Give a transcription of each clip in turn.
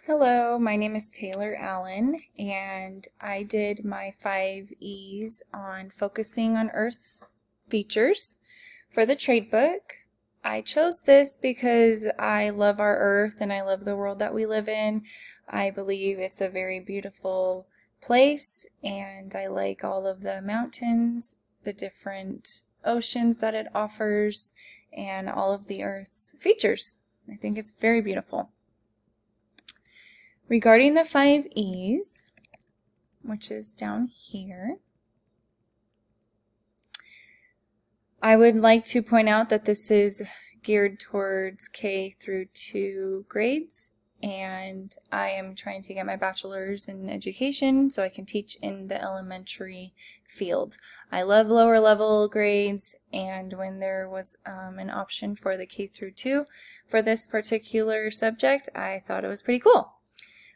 Hello, my name is Taylor Allen, and I did my 5 E's on focusing on Earth's features for the trade book. I chose this because I love our Earth and I love the world that we live in. I believe it's a very beautiful place, and I like all of the mountains, the different oceans that it offers, and all of the Earth's features. I think it's very beautiful. Regarding the 5 E's, which is down here, I would like to point out that this is geared towards K through 2 grades, and I am trying to get my bachelor's in education so I can teach in the elementary field. I love lower level grades, and when there was an option for the K through 2 for this particular subject, I thought it was pretty cool.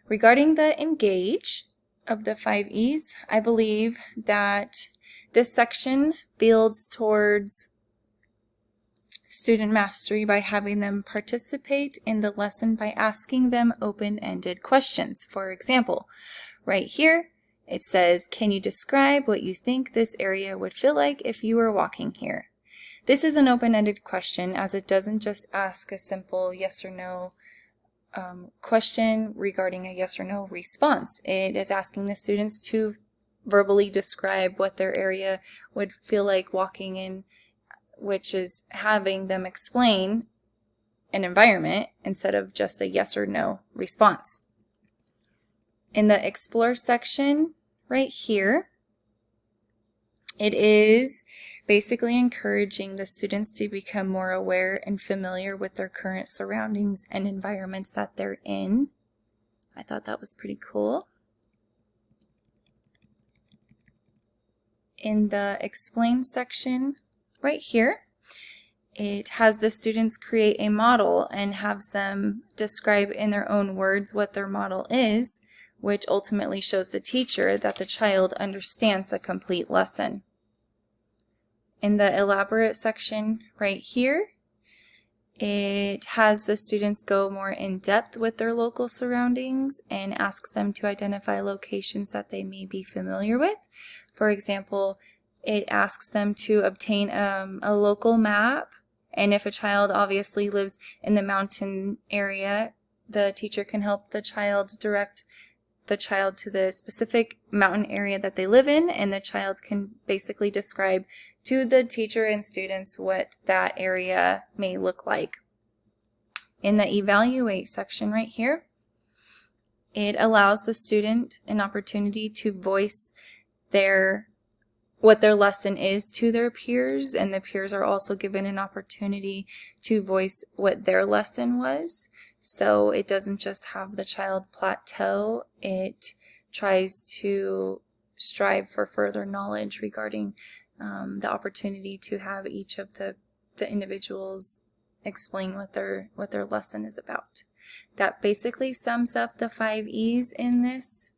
Regarding the engage of the 5 E's, I believe that this section builds towards student mastery by having them participate in the lesson by asking them open-ended questions. For example, right here it says, can you describe what you think this area would feel like if you were walking here? This is an open-ended question, as it doesn't just ask a simple yes or no question regarding a yes or no response. It is asking the students to verbally describe what their area would feel like walking in, which is having them explain an environment instead of just a yes or no response. In the explore section right here, it is basically encouraging the students to become more aware and familiar with their current surroundings and environments that they're in. I thought that was pretty cool. In the explain section right here, it has the students create a model and has them describe in their own words what their model is, which ultimately shows the teacher that the child understands the complete lesson. In the elaborate section right here, it has the students go more in depth with their local surroundings and asks them to identify locations that they may be familiar with. For example, it asks them to obtain a local map, and if a child obviously lives in the mountain area, the teacher can help the child direct the child to the specific mountain area that they live in, and the child can basically describe to the teacher and students what that area may look like. In the evaluate section right here, it allows the student an opportunity to voice what their lesson is to their peers, and the peers are also given an opportunity to voice what their lesson was. So it doesn't just have the child plateau, it tries to strive for further knowledge regarding the opportunity to have each of the individuals explain what their lesson is about. That basically sums up the 5 E's in this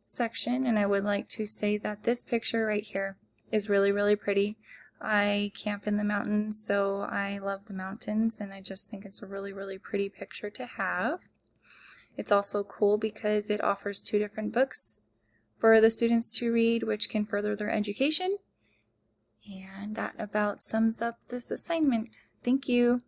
section, and I would like to say that this picture right here is really, really pretty. I camp in the mountains, so I love the mountains, and I just think it's a really, really pretty picture to have. It's also cool because it offers 2 different books for the students to read, which can further their education. And that about sums up this assignment. Thank you.